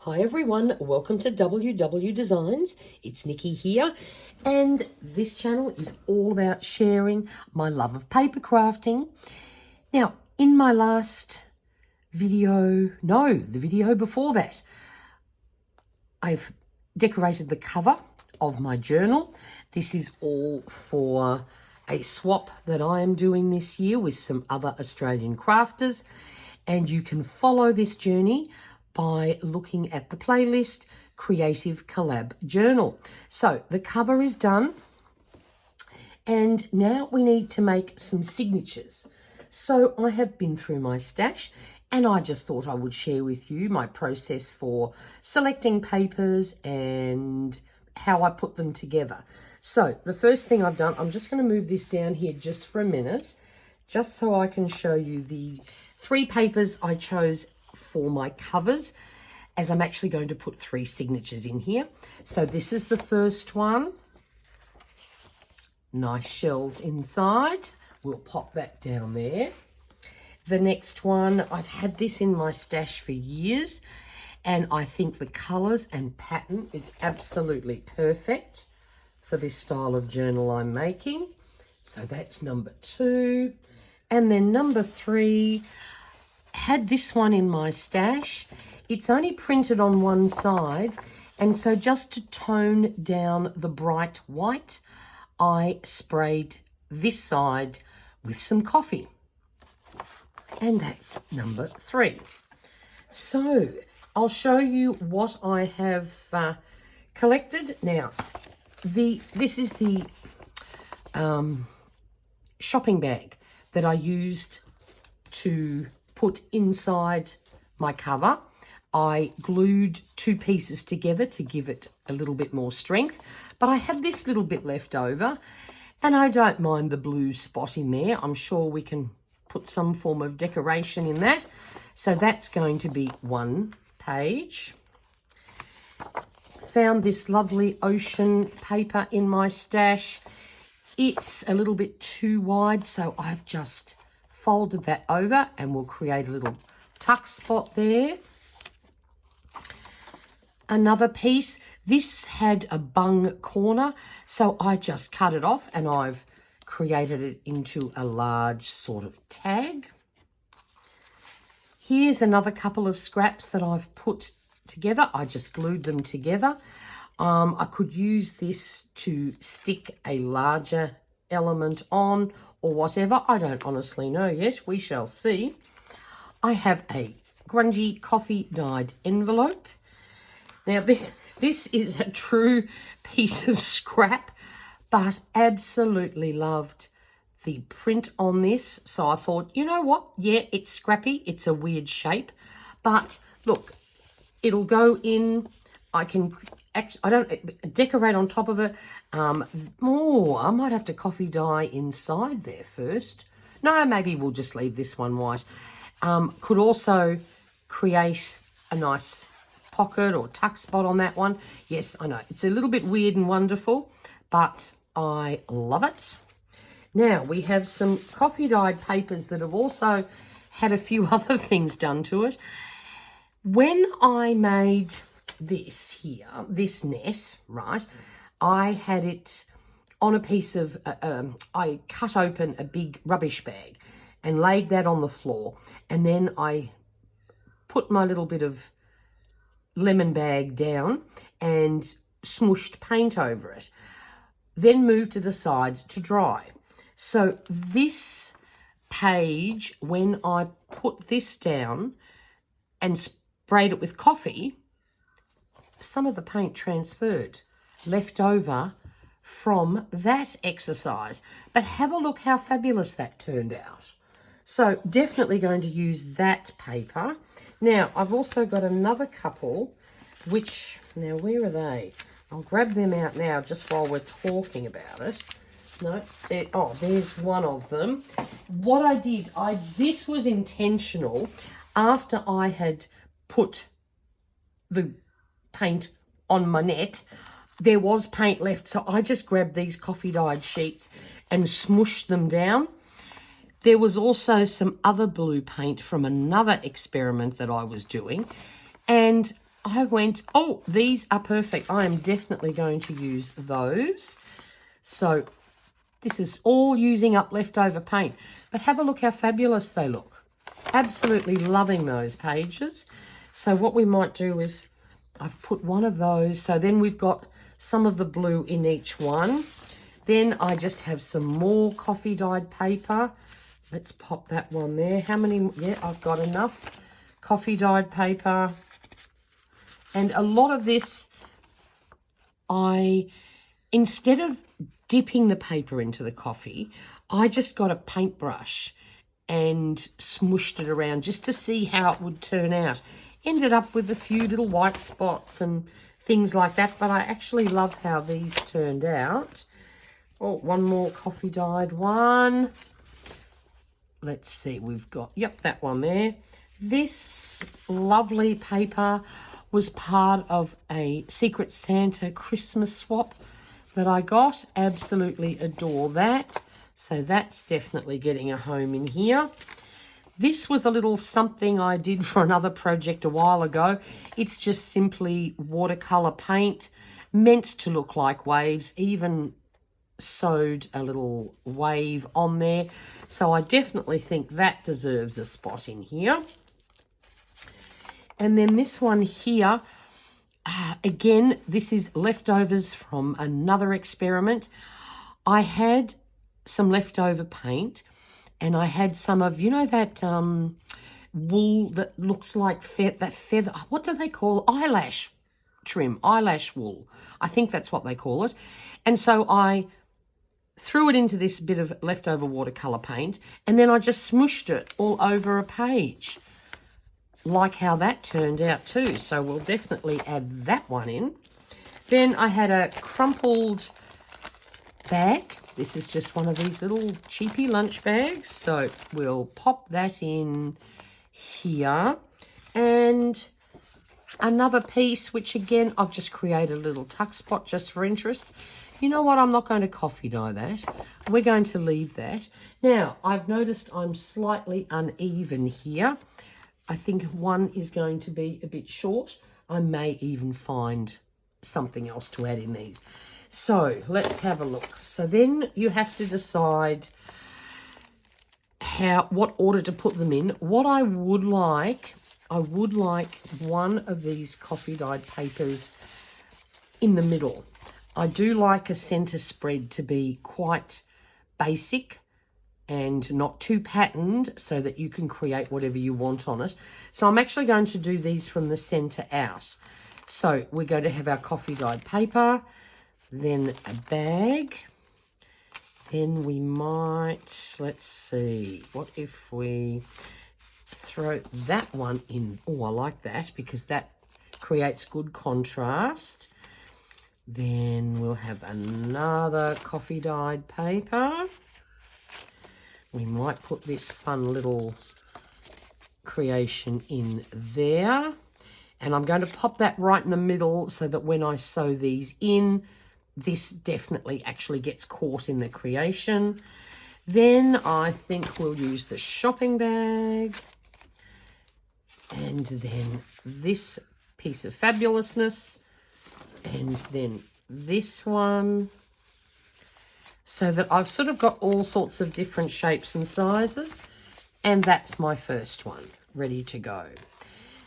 Hi everyone, welcome to WW Designs. It's Nikki here, and this channel is all about sharing my love of paper crafting. Now, in my last video, the video before that, I've decorated the cover of my journal. This is all for a swap that I am doing this year with some other Australian crafters, and you can follow this journey by looking at the playlist Creative Collab Journal. So the cover is done, and now we need to make some signatures. So I have been through my stash, and I just thought I would share with you my process for selecting papers and how I put them together. So the first thing I've done, I'm just going to move this down here just for a minute, just so I can show you the 3 papers I chose for my covers, as I'm actually going to put 3 signatures in here. So this is the first one. Nice shells inside. We'll pop that down there. The next one, I've had this in my stash for years, and I think the colours and pattern is absolutely perfect for this style of journal I'm making. So that's number 2. And then number 3, had this one in my stash. It's only printed on one side, and so just to tone down the bright white, I sprayed this side with some coffee. And that's number 3. So I'll show you what I have collected. Now, this is the shopping bag that I used to put inside my cover. I glued 2 pieces together to give it a little bit more strength, but I had this little bit left over, and I don't mind the blue spot in there. I'm sure we can put some form of decoration in that. So that's going to be 1 page. Found this lovely ocean paper in my stash. It's a little bit too wide, so I've just folded that over, and we'll create a little tuck spot there. Another piece, this had a bung corner, so I just cut it off and I've created it into a large sort of tag. Here's another couple of scraps that I've put together. I just glued them together. I could use this to stick a larger element on or whatever. I don't honestly know yet. We shall see. I have a grungy coffee dyed envelope. Now, this is a true piece of scrap, but absolutely loved the print on this. So I thought, you know what? Yeah, it's scrappy. It's a weird shape, but look, it'll go in. I don't decorate on top of it. I might have to coffee dye inside there first. No, maybe we'll just leave this one white. Could also create a nice pocket or tuck spot on that one. Yes, I know, it's a little bit weird and wonderful, but I love it. Now, we have some coffee dyed papers that have also had a few other things done to it. When I made this here, this net, right, I had it on a piece of, I cut open a big rubbish bag and laid that on the floor, and then I put my little bit of lemon bag down and smooshed paint over it, then moved it aside to dry. So this page, when I put this down and sprayed it with coffee, some of the paint transferred, left over from that exercise. But have a look how fabulous that turned out. So definitely going to use that paper. Now, I've also got another couple, which, now where are they? I'll grab them out now just while we're talking about it. No, there's one of them. What I did, this was intentional. After I had put the paint on my net, there was paint left, so I just grabbed these coffee dyed sheets and smooshed them down. There was also some other blue paint from another experiment that I was doing, and I went, oh, these are perfect. I am definitely going to use those. So this is all using up leftover paint. But have a look how fabulous they look. Absolutely loving those pages. So what we might do is, I've put one of those. So then we've got some of the blue in each one. Then I just have some more coffee dyed paper. Let's pop that one there. How many? Yeah, I've got enough coffee dyed paper. And a lot of this, instead of dipping the paper into the coffee, I just got a paintbrush and smooshed it around just to see how it would turn out. Ended up with a few little white spots and things like that, but I actually love how these turned out. Oh, one more coffee dyed one. Let's see, we've got, yep, that one there. This lovely paper was part of a Secret Santa Christmas swap that I got. Absolutely adore that. So that's definitely getting a home in here. This was a little something I did for another project a while ago. It's just simply watercolor paint, meant to look like waves, even sewed a little wave on there. So I definitely think that deserves a spot in here. And then this one here, again, this is leftovers from another experiment. I had some leftover paint, and I had some of, you know, that wool that looks like that feather, what do they call, eyelash trim, eyelash wool. I think that's what they call it. And so I threw it into this bit of leftover watercolor paint, and then I just smooshed it all over a page. Like how that turned out too. So we'll definitely add that one in. Then I had a crumpled bag. This is just one of these little cheapy lunch bags. So we'll pop that in here. And another piece, which again, I've just created a little tuck spot just for interest. You know what? I'm not going to coffee dye that. We're going to leave that. Now, I've noticed I'm slightly uneven here. I think one is going to be a bit short. I may even find something else to add in these. So let's have a look. So then you have to decide what order to put them in. What I would like one of these coffee dyed papers in the middle. I do like a center spread to be quite basic and not too patterned, so that you can create whatever you want on it. So I'm actually going to do these from the center out. So we're going to have our coffee dyed paper, then a bag, then we might, let's see, what if we throw that one in? Oh, I like that because that creates good contrast. Then we'll have another coffee dyed paper. We might put this fun little creation in there. And I'm going to pop that right in the middle so that when I sew these in, this definitely actually gets caught in the creation. Then I think we'll use the shopping bag. And then this piece of fabulousness. And then this one. So that I've sort of got all sorts of different shapes and sizes. And that's my first one, ready to go.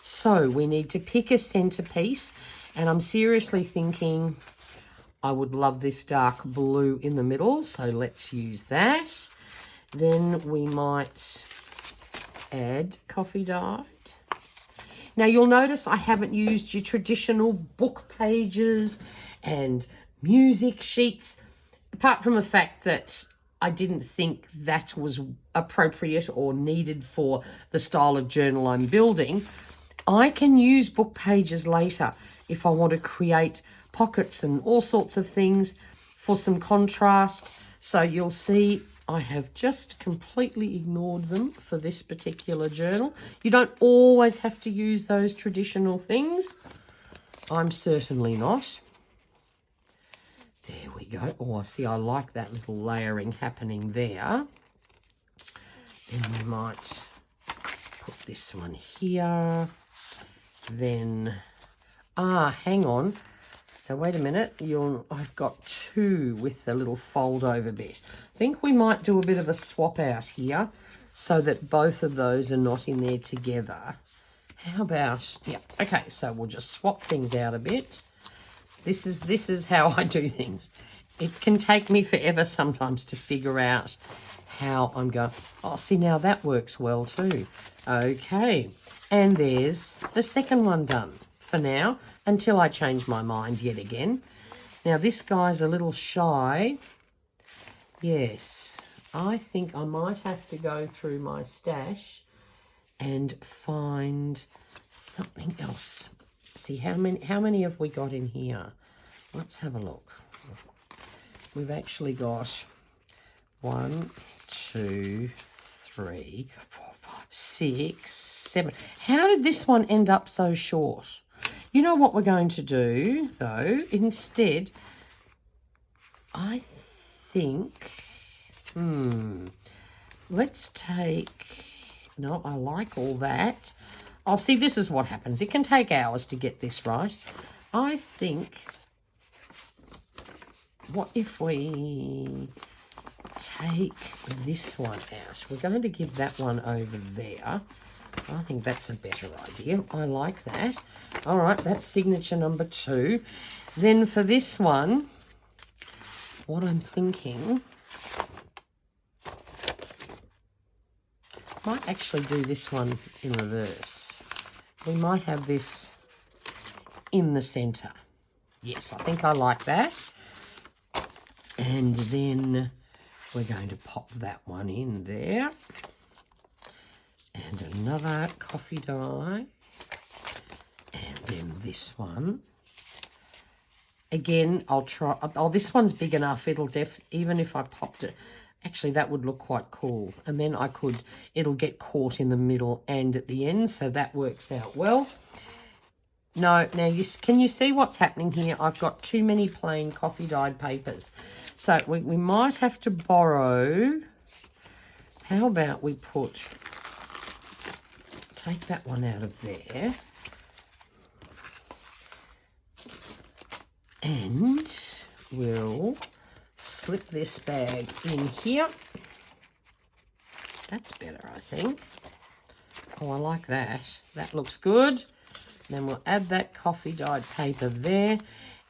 So we need to pick a centerpiece. And I'm seriously thinking I would love this dark blue in the middle. So let's use that. Then we might add coffee dyed. Now you'll notice I haven't used your traditional book pages and music sheets. Apart from the fact that I didn't think that was appropriate or needed for the style of journal I'm building, I can use book pages later if I want to create pockets and all sorts of things for some contrast. So you'll see I have just completely ignored them for this particular journal. You don't always have to use those traditional things. I'm certainly not. There we go. Oh, see, I like that little layering happening there. Then we might put this one here. Then hang on. Now, wait a minute. I've got 2 with the little fold over bit. I think we might do a bit of a swap out here so that both of those are not in there together. How about, yeah, okay, so we'll just swap things out a bit. This is how I do things. It can take me forever sometimes to figure out how I'm going. Oh, see, now that works well too. Okay, and there's the second one done for now, until I change my mind yet again. Now, this guy's a little shy. Yes, I think I might have to go through my stash and find something else. See, how many have we got in here? Let's have a look. We've actually got 1, 2, 3, 4, 5, 6, 7. How did this one end up so short? You know what we're going to do, though? Instead, I think, let's take, no, I like all that. I'll see, this is what happens. It can take hours to get this right. I think, what if we take this one out? We're going to give that one over there. I think that's a better idea. I like that. All right, that's signature number 2. Then for this one, what I'm thinking, might actually do this one in reverse. We might have this in the center. Yes, I think I like that. And then we're going to pop that one in there. And another coffee dye. And then this one. Again, I'll try. Oh, this one's big enough. Even if I popped it, actually that would look quite cool. And then it'll get caught in the middle and at the end. So that works out well. No, now can you see what's happening here? I've got too many plain coffee dyed papers. So we might have to borrow. How about we take that one out of there. And we'll slip this bag in here. That's better, I think. Oh, I like that. That looks good. Then we'll add that coffee dyed paper there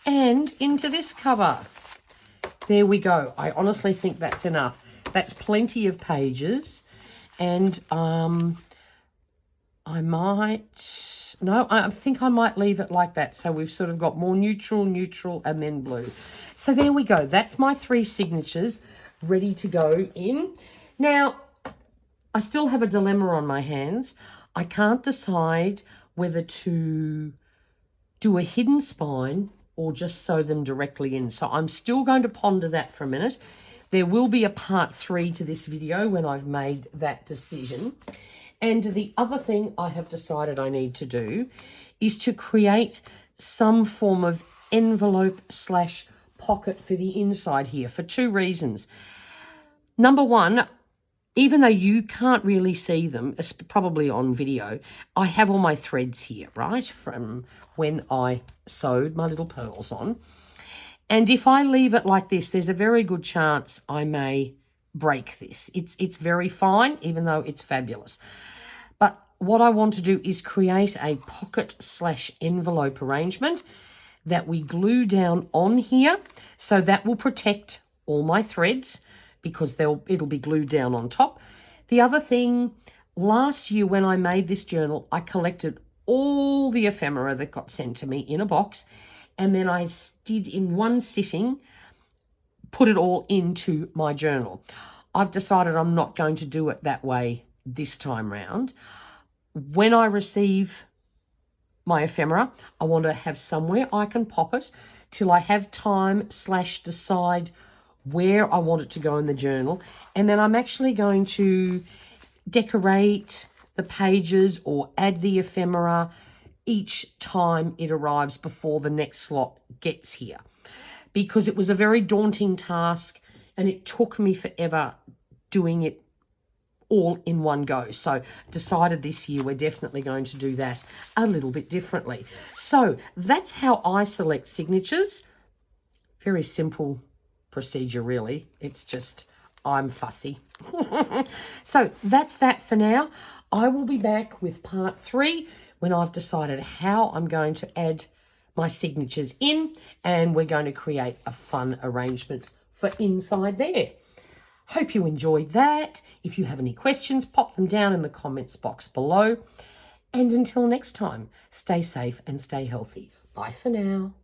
and into this cover. There we go. I honestly think that's enough. That's plenty of pages. And I think I might leave it like that. So we've sort of got more neutral, and then blue. So there we go. That's my 3 signatures ready to go in. Now, I still have a dilemma on my hands. I can't decide whether to do a hidden spine or just sew them directly in. So I'm still going to ponder that for a minute. There will be a part 3 to this video when I've made that decision. And the other thing I have decided I need to do is to create some form of envelope / pocket for the inside here for 2 reasons. Number 1, even though you can't really see them, it's probably on video, I have all my threads here, right, from when I sewed my little pearls on. And if I leave it like this, there's a very good chance I may break this. It's very fine, even though it's fabulous. But what I want to do is create a pocket / envelope arrangement that we glue down on here. So that will protect all my threads because it'll be glued down on top. The other thing, last year when I made this journal, I collected all the ephemera that got sent to me in a box, and then I did in one sitting, put it all into my journal. I've decided I'm not going to do it that way this time round. When I receive my ephemera, I want to have somewhere I can pop it till I have time / decide where I want it to go in the journal. And then I'm actually going to decorate the pages or add the ephemera each time it arrives before the next slot gets here. Because it was a very daunting task and it took me forever doing it all in one go. So decided this year we're definitely going to do that a little bit differently. So that's how I select signatures. Very simple procedure, really. It's just I'm fussy. So that's that for now. I will be back with part 3 when I've decided how I'm going to add my signatures in, and we're going to create a fun arrangement for inside there. Hope you enjoyed that. If you have any questions, pop them down in the comments box below. And until next time, stay safe and stay healthy. Bye for now.